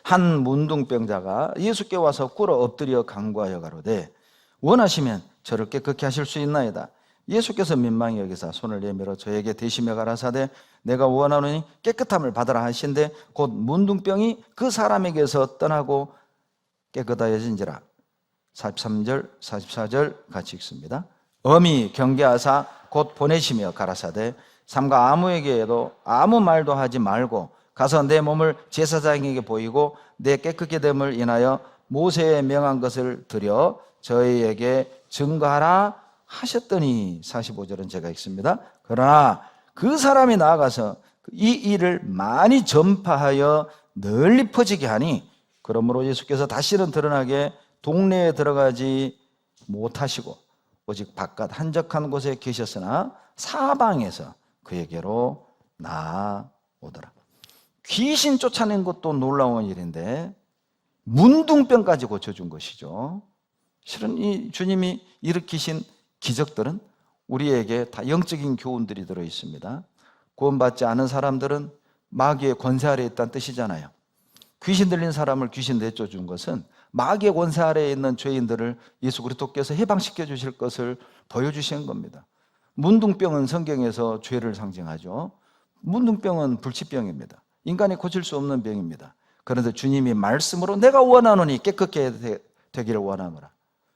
한 문둥병자가 예수께 와서 꿇어 엎드려 간구하여 가로되 원하시면 저를 깨끗게 하실 수 있나이다. 예수께서 민망히 여기사 손을 내밀어 저에게 대시며 가라사대 내가 원하노니 깨끗함을 받으라 하신데 곧 문둥병이 그 사람에게서 떠나고 깨끗하여진지라. 43절 44절 같이 읽습니다. 엄히 경계하사 곧 보내시며 가라사대 삼가 아무에게도 아무 말도 하지 말고 가서 내 몸을 제사장에게 보이고 내 깨끗게 됨을 인하여 모세의 명한 것을 드려 저희에게 증거하라 하셨더니 45절은 제가 읽습니다. 그러나 그 사람이 나아가서 이 일을 많이 전파하여 널리 퍼지게 하니 그러므로 예수께서 다시는 드러나게 동네에 들어가지 못하시고 오직 바깥 한적한 곳에 계셨으나 사방에서 그에게로 나아오더라. 귀신 쫓아낸 것도 놀라운 일인데 문둥병까지 고쳐준 것이죠. 실은 이 주님이 일으키신 기적들은 우리에게 다 영적인 교훈들이 들어있습니다. 구원받지 않은 사람들은 마귀의 권세 아래에 있다는 뜻이잖아요. 귀신 들린 사람을 귀신 내쫓은 것은 마귀의 권세 아래에 있는 죄인들을 예수 그리스도께서 해방시켜 주실 것을 보여주신 겁니다. 문둥병은 성경에서 죄를 상징하죠. 문둥병은 불치병입니다. 인간이 고칠 수 없는 병입니다. 그런데 주님이 말씀으로 내가 원하노니 깨끗게 되기를 원하노라.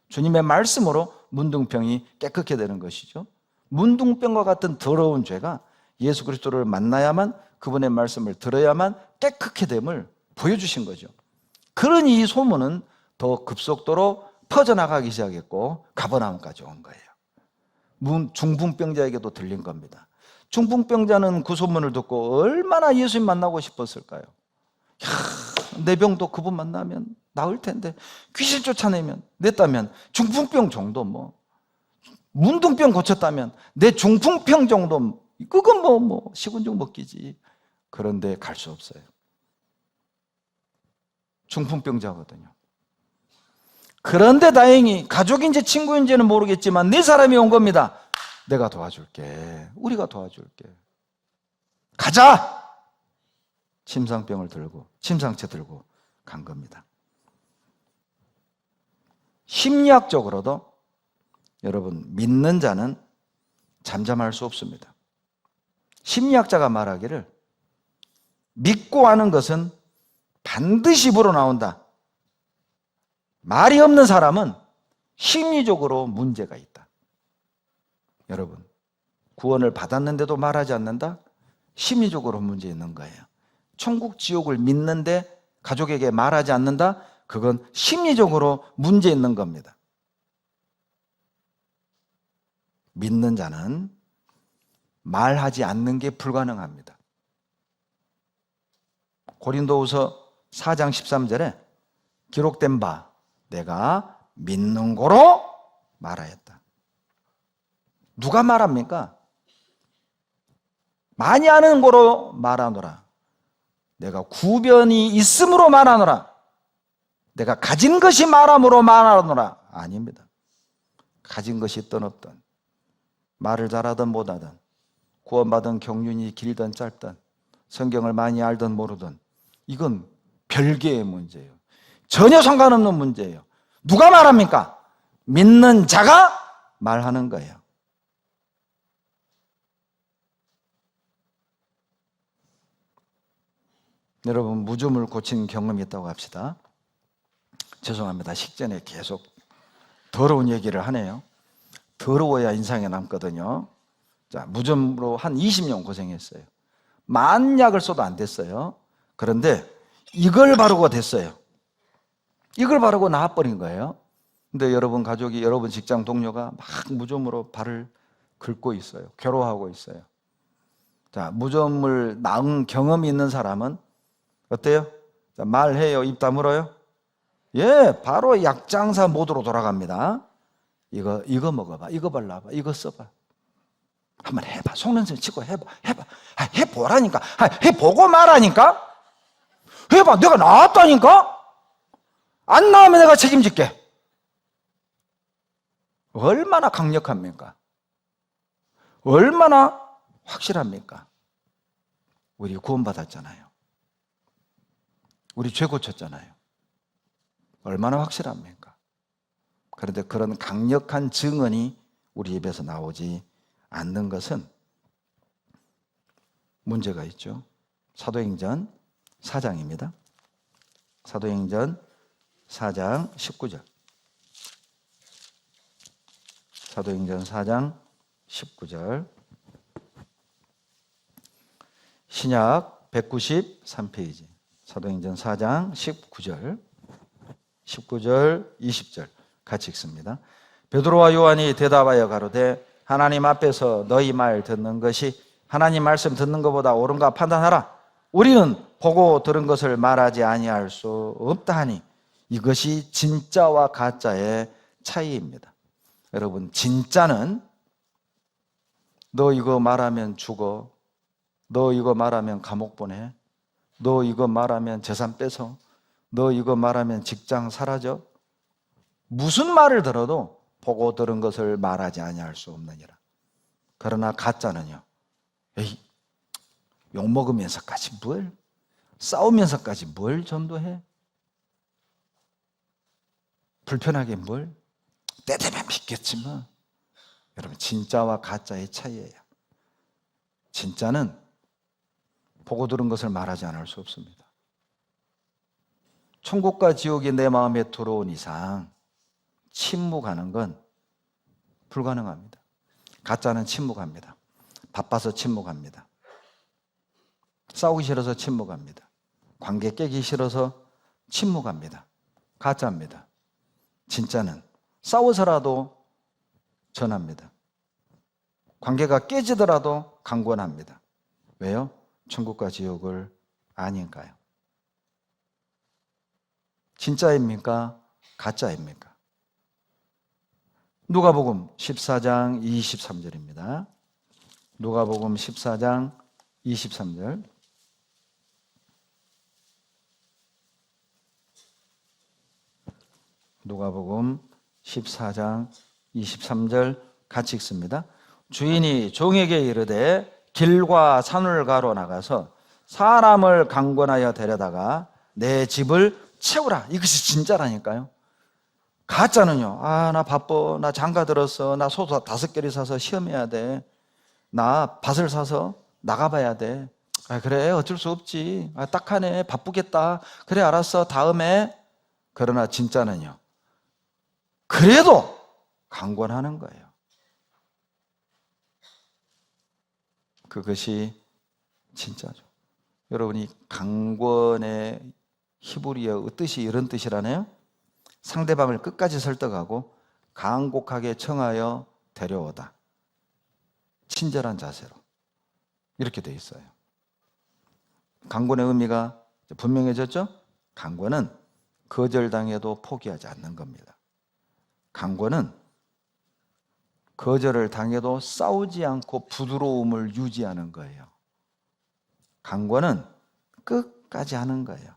주님의 말씀으로 문둥병이 깨끗게 되는 것이죠. 문둥병과 같은 더러운 죄가 예수 그리스도를 만나야만, 그분의 말씀을 들어야만 깨끗게 됨을 보여주신 거죠. 그러니 이 소문은 더 급속도로 퍼져나가기 시작했고 가버나움까지 온 거예요. 중풍병자에게도 들린 겁니다. 중풍병자는 그 소문을 듣고 얼마나 예수님 만나고 싶었을까요? 내 병도 그분 만나면 나을 텐데, 귀신 쫓아내면 냈다면 중풍병 정도, 뭐 문둥병 고쳤다면 내 중풍병 정도, 그건 식은죽 먹기지. 그런데 갈 수 없어요. 중풍병자거든요. 그런데 다행히 가족인지 친구인지는 모르겠지만 네 사람이 온 겁니다. 내가 도와줄게. 우리가 도와줄게. 가자! 침상병을 들고, 침상채 들고 간 겁니다. 심리학적으로도 여러분, 믿는 자는 잠잠할 수 없습니다. 심리학자가 말하기를 믿고 하는 것은 반드시 입으로 나온다. 말이 없는 사람은 심리적으로 문제가 있다. 여러분, 구원을 받았는데도 말하지 않는다? 심리적으로 문제 있는 거예요. 천국 지옥을 믿는데 가족에게 말하지 않는다? 그건 심리적으로 문제 있는 겁니다. 믿는 자는 말하지 않는 게 불가능합니다. 고린도후서 4장 13절에 기록된 바 내가 믿는 고로 말하였다. 누가 말합니까? 많이 아는 고로 말하노라. 내가 구변이 있음으로 말하노라. 내가 가진 것이 말함으로 말하노라. 아닙니다. 가진 것이 있든 없든, 말을 잘하든 못하든, 구원받은 경륜이 길든 짧든, 성경을 많이 알든 모르든, 이건 별개의 문제예요. 전혀 상관없는 문제예요. 누가 말합니까? 믿는 자가 말하는 거예요. 여러분, 무좀을 고친 경험이 있다고 합시다. 죄송합니다. 식전에 계속 더러운 얘기를 하네요. 더러워야 인상에 남거든요. 자, 무좀으로 한 20년 고생했어요. 만약을 써도 안 됐어요. 그런데 이걸 바르고 됐어요. 이걸 바르고 나와버린 거예요. 근데 여러분 가족이, 여러분 직장 동료가 막 무좀으로 발을 긁고 있어요. 괴로워하고 있어요. 자, 무좀을 낳은 경험이 있는 사람은 어때요? 자, 말해요? 입 다물어요? 예, 바로 약장사 모드로 돌아갑니다. 이거 먹어봐, 이거 발라봐, 이거 써봐. 한번 해봐. 속는셈 치고 해봐. 해보라니까. 해보고 말하니까. 해봐. 내가 나왔다니까. 안 나오면 내가 책임질게. 얼마나 강력합니까? 얼마나 확실합니까? 우리 구원받았잖아요. 우리 죄 고쳤잖아요. 얼마나 확실합니까? 그런데 그런 강력한 증언이 우리 입에서 나오지 않는 것은 문제가 있죠. 사도행전 4장입니다. 사도행전 4장 19절. 사도행전 4장 19절. 신약 193페이지. 사도행전 4장 19절. 19절, 20절 같이 읽습니다. 베드로와 요한이 대답하여 가로되 하나님 앞에서 너희 말 듣는 것이 하나님 말씀 듣는 것보다 옳은가 판단하라. 우리는 보고 들은 것을 말하지 아니할 수 없다 하니 이것이 진짜와 가짜의 차이입니다. 여러분, 진짜는 너 이거 말하면 죽어, 너 이거 말하면 감옥 보내, 너 이거 말하면 재산 뺏어, 너 이거 말하면 직장 사라져. 무슨 말을 들어도 보고 들은 것을 말하지 아니할 수 없느니라. 그러나 가짜는요, 에이, 욕먹으면서까지 뭘, 싸우면서까지 뭘 전도해? 불편하게 뭘? 때 되면 믿겠지 뭐. 여러분, 진짜와 가짜의 차이예요. 진짜는 보고 들은 것을 말하지 않을 수 없습니다. 천국과 지옥이 내 마음에 들어온 이상 침묵하는 건 불가능합니다. 가짜는 침묵합니다. 바빠서 침묵합니다. 싸우기 싫어서 침묵합니다. 관계 깨기 싫어서 침묵합니다. 가짜입니다. 진짜는 싸워서라도 전합니다. 관계가 깨지더라도 강권합니다. 왜요? 천국과 지옥을 아니까요. 진짜입니까? 가짜입니까? 누가복음 14장 23절입니다. 누가복음 14장 23절. 누가복음 14장 23절 같이 읽습니다. 주인이 종에게 이르되 길과 산을 가로 나가서 사람을 강권하여 데려다가 내 집을 채우라. 이것이 진짜라니까요. 가짜는요, 나 바빠, 나 장가 들었어, 나 소 5개를 사서 시험해야 돼, 나 밭을 사서 나가봐야 돼, 그래 어쩔 수 없지, 딱하네, 바쁘겠다, 그래 알았어, 다음에. 그러나 진짜는요, 그래도 강권하는 거예요. 그것이 진짜죠. 여러분이 강권의 히브리어 뜻이 이런 뜻이라네요. 상대방을 끝까지 설득하고 간곡하게 청하여 데려오다. 친절한 자세로. 이렇게 돼 있어요. 강권의 의미가 분명해졌죠? 강권은 거절당해도 포기하지 않는 겁니다. 강권은 거절을 당해도 싸우지 않고 부드러움을 유지하는 거예요. 강권은 끝까지 하는 거예요.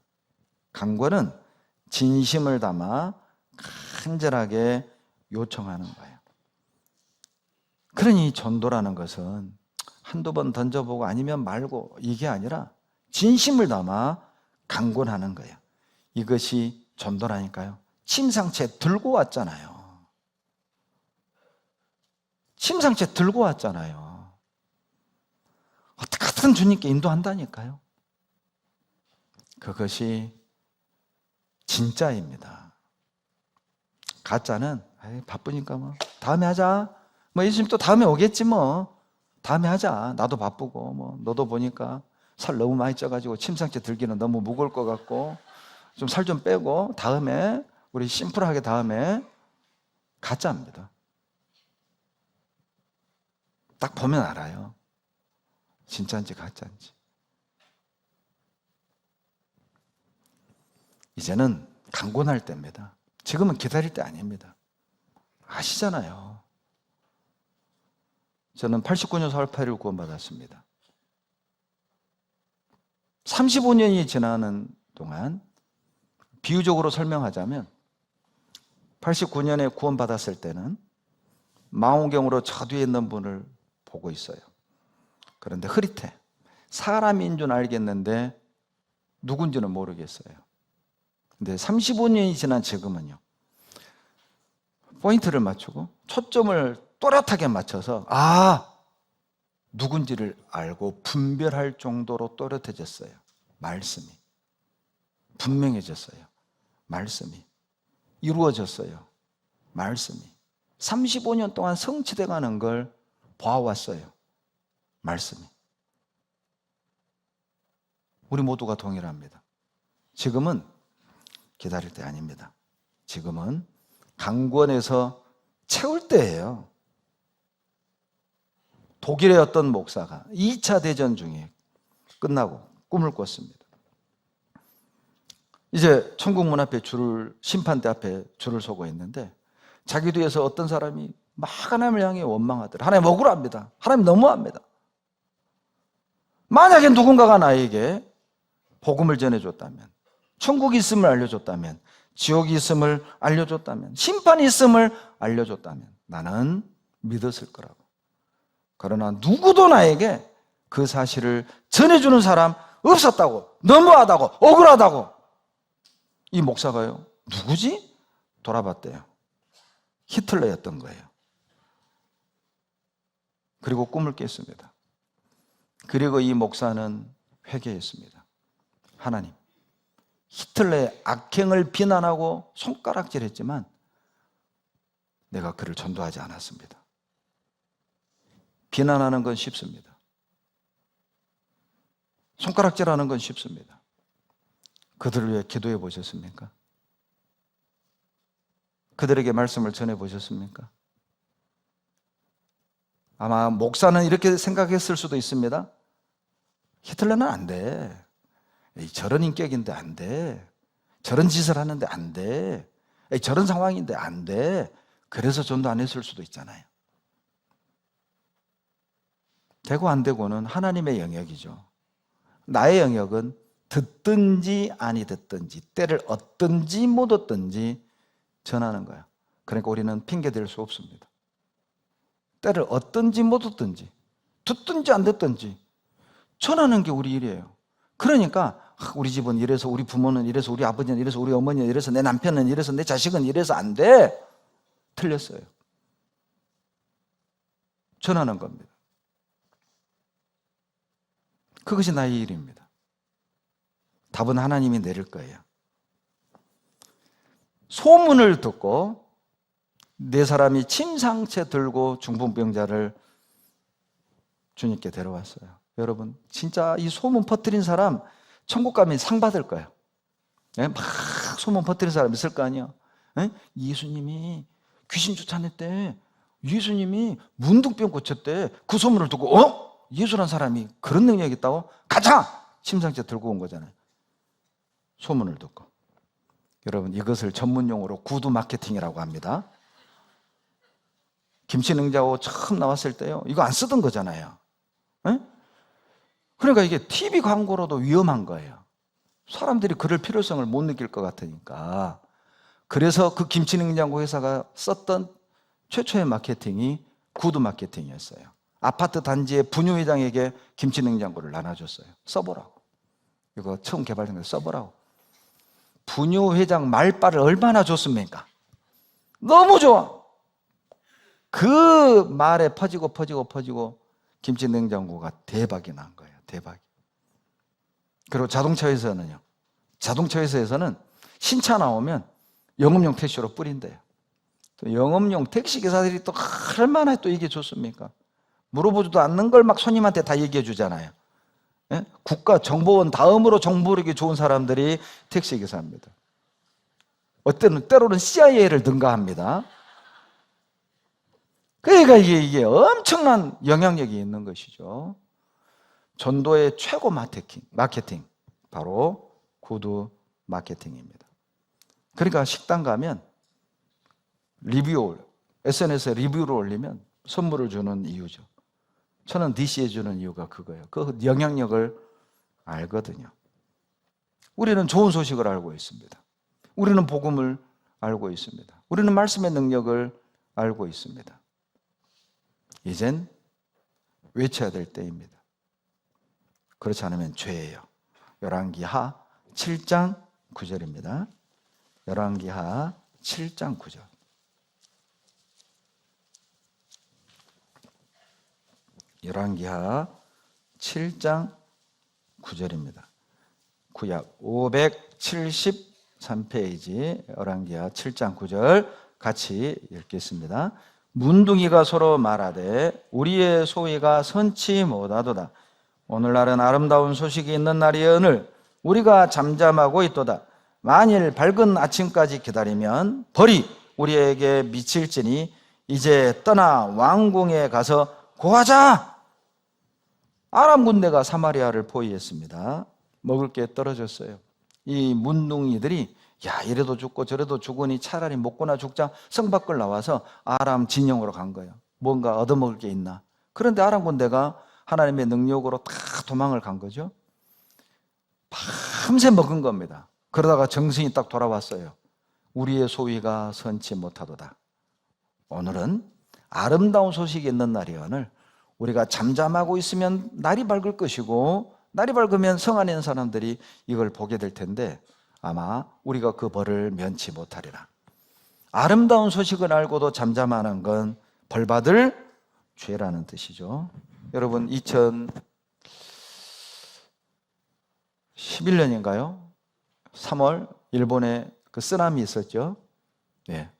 강권은 진심을 담아 간절하게 요청하는 거예요. 그러니 전도라는 것은 한두 번 던져보고 아니면 말고 이게 아니라 진심을 담아 강권하는 거예요. 이것이 전도라니까요. 침상채 들고 왔잖아요. 침상채 들고 왔잖아요. 어떻게든 주님께 인도한다니까요. 그것이 진짜입니다. 가짜는 바쁘니까 뭐 다음에 하자. 뭐 예수님 또 다음에 오겠지 뭐. 다음에 하자. 나도 바쁘고 뭐 너도 보니까 살 너무 많이 쪄가지고 침상채 들기는 너무 무거울 것 같고 좀 살 좀 빼고 다음에 우리 심플하게 다음에. 가짜입니다. 딱 보면 알아요. 진짜인지 가짜인지. 이제는 강권할 때입니다. 지금은 기다릴 때 아닙니다. 아시잖아요. 저는 89년 4월 8일 구원받았습니다. 35년이 지나는 동안 비유적으로 설명하자면 89년에 구원받았을 때는 망원경으로 저 뒤에 있는 분을 보고 있어요. 그런데 흐릿해. 사람인 줄 알겠는데 누군지는 모르겠어요. 근데 35년이 지난 지금은요, 포인트를 맞추고 초점을 또렷하게 맞춰서 누군지를 알고 분별할 정도로 또렷해졌어요. 말씀이 분명해졌어요. 말씀이 이루어졌어요. 말씀이 35년 동안 성취돼 가는 걸 봐왔어요. 말씀이. 우리 모두가 동일합니다. 지금은 기다릴 때 아닙니다. 지금은 강권에서 채울 때예요. 독일의 어떤 목사가 2차 대전 중에 끝나고 꿈을 꿨습니다. 이제 천국 문 앞에 심판대 앞에 줄을 서고 있는데 자기 뒤에서 어떤 사람이 막 하나님을 향해 원망하더라. 하나님 억울합니다. 하나님 너무합니다. 만약에 누군가가 나에게 복음을 전해줬다면, 천국이 있음을 알려줬다면, 지옥이 있음을 알려줬다면, 심판이 있음을 알려줬다면 나는 믿었을 거라고. 그러나 누구도 나에게 그 사실을 전해주는 사람 없었다고, 너무하다고, 억울하다고. 이 목사가요, 누구지? 돌아봤대요. 히틀러였던 거예요. 그리고 꿈을 깼습니다. 그리고 이 목사는 회개했습니다. 하나님, 히틀러의 악행을 비난하고 손가락질했지만 내가 그를 전도하지 않았습니다. 비난하는 건 쉽습니다. 손가락질하는 건 쉽습니다. 그들을 위해 기도해 보셨습니까? 그들에게 말씀을 전해 보셨습니까? 아마 목사는 이렇게 생각했을 수도 있습니다. 히틀러는 안 돼. 저런 인격인데 안 돼. 저런 짓을 하는데 안 돼. 저런 상황인데 안 돼. 그래서 전도 안 했을 수도 있잖아요. 되고 안 되고는 하나님의 영역이죠. 나의 영역은 듣든지 아니 듣든지, 때를 얻든지 못 얻든지 전하는 거야. 그러니까 우리는 핑계 댈 수 없습니다. 때를 얻든지 못 얻든지, 듣든지 안 듣든지 전하는 게 우리 일이에요. 그러니까 우리 집은 이래서, 우리 부모는 이래서, 우리 아버지는 이래서, 우리 어머니는 이래서, 내 남편은 이래서, 내 자식은 이래서 안 돼. 틀렸어요. 전하는 겁니다. 그것이 나의 일입니다. 답은 하나님이 내릴 거예요. 소문을 듣고 네 사람이 침상채 들고 중풍병자를 주님께 데려왔어요. 여러분, 진짜 이 소문 퍼뜨린 사람 천국 가면 상 받을 거예요. 막 소문 퍼뜨린 사람 있을 거 아니에요. 예수님이 귀신 쫓아냈대. 예수님이 문둥병 고쳤대. 그 소문을 듣고 예수란 사람이 그런 능력이 있다고? 가자! 침상채 들고 온 거잖아요. 소문을 듣고. 여러분, 이것을 전문용어로 구두 마케팅이라고 합니다. 김치 냉장고 처음 나왔을 때요, 이거 안 쓰던 거잖아요. 그러니까 이게 TV 광고로도 위험한 거예요. 사람들이 그럴 필요성을 못 느낄 것 같으니까. 그래서 그 김치 냉장고 회사가 썼던 최초의 마케팅이 구두 마케팅이었어요. 아파트 단지의 분유회장에게 김치 냉장고를 나눠줬어요. 써보라고. 이거 처음 개발된 거 써보라고. 분유회장 말빨을 얼마나 좋습니까? 너무 좋아. 그 말에 퍼지고 김치 냉장고가 대박이 난 거예요. 대박이. 그리고 자동차 회사는요. 자동차 회사에서는 신차 나오면 영업용 택시로 뿌린대요. 또 영업용 택시 기사들이 또 얼마나 또 이게 좋습니까? 물어보지도 않는 걸 막 손님한테 다 얘기해 주잖아요. 국가정보원 다음으로 정보력이 좋은 사람들이 택시 기사입니다. 때로는 CIA를 능가합니다. 그러니까 이게 엄청난 영향력이 있는 것이죠. 전도의 최고 마케팅, 바로 구두 마케팅입니다. 그러니까 식당 가면 SNS에 리뷰를 올리면 선물을 주는 이유죠. 저는 DC에 주는 이유가 그거예요. 그 영향력을 알거든요. 우리는 좋은 소식을 알고 있습니다. 우리는 복음을 알고 있습니다. 우리는 말씀의 능력을 알고 있습니다. 이젠 외쳐야 될 때입니다. 그렇지 않으면 죄예요. 열왕기하 7장 9절입니다. 열왕기하 7장 9절. 열왕기하 7장 9절입니다. 구약 573페이지 열왕기하 7장 9절 같이 읽겠습니다. 문둥이가 서로 말하되 우리의 소위가 선치 못하도다. 오늘날은 아름다운 소식이 있는 날이여늘 우리가 잠잠하고 있도다. 만일 밝은 아침까지 기다리면 벌이 우리에게 미칠지니 이제 떠나 왕궁에 가서 고하자. 아람 군대가 사마리아를 포위했습니다. 먹을 게 떨어졌어요. 이 문둥이들이 야 이래도 죽고 저래도 죽으니 차라리 먹고나 죽자 성 밖을 나와서 아람 진영으로 간 거예요. 뭔가 얻어먹을 게 있나. 그런데 아람 군대가 하나님의 능력으로 다 도망을 간 거죠. 밤새 먹은 겁니다. 그러다가 정신이 딱 돌아왔어요. 우리의 소위가 선치 못하도다. 오늘은 아름다운 소식이 있는 날이오늘 우리가 잠잠하고 있으면 날이 밝을 것이고 날이 밝으면 성 안에 있는 사람들이 이걸 보게 될 텐데 아마 우리가 그 벌을 면치 못하리라. 아름다운 소식을 알고도 잠잠하는 건 벌받을 죄라는 뜻이죠. 여러분 2011년인가요? 3월 일본에 그 쓰나미 있었죠. 네.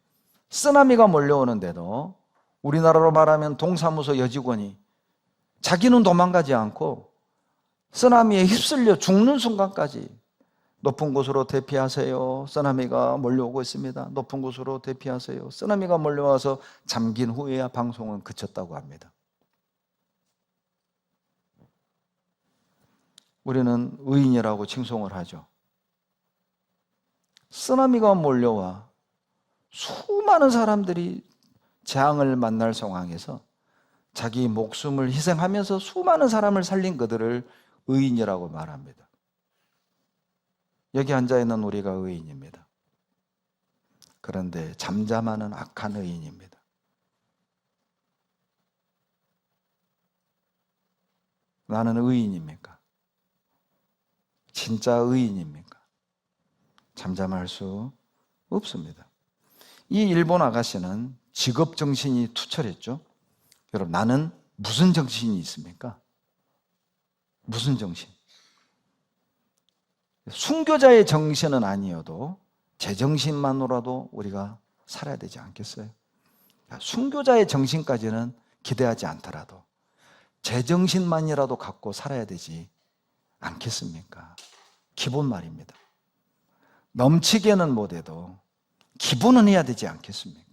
쓰나미가 몰려오는데도 우리나라로 말하면 동사무소 여직원이 자기는 도망가지 않고 쓰나미에 휩쓸려 죽는 순간까지 높은 곳으로 대피하세요. 쓰나미가 몰려오고 있습니다. 높은 곳으로 대피하세요. 쓰나미가 몰려와서 잠긴 후에야 방송은 그쳤다고 합니다. 우리는 의인이라고 칭송을 하죠. 쓰나미가 몰려와 수많은 사람들이 재앙을 만날 상황에서 자기 목숨을 희생하면서 수많은 사람을 살린 그들을 의인이라고 말합니다. 여기 앉아있는 우리가 의인입니다. 그런데 잠잠하는 악한 의인입니다. 나는 의인입니까? 진짜 의인입니까? 잠잠할 수 없습니다. 이 일본 아가씨는 직업 정신이 투철했죠. 여러분, 나는 무슨 정신이 있습니까? 무슨 정신? 순교자의 정신은 아니어도 제정신만으로라도 우리가 살아야 되지 않겠어요? 순교자의 정신까지는 기대하지 않더라도 제정신만이라도 갖고 살아야 되지 않겠습니까? 기본 말입니다. 넘치게는 못해도 기본은 해야 되지 않겠습니까?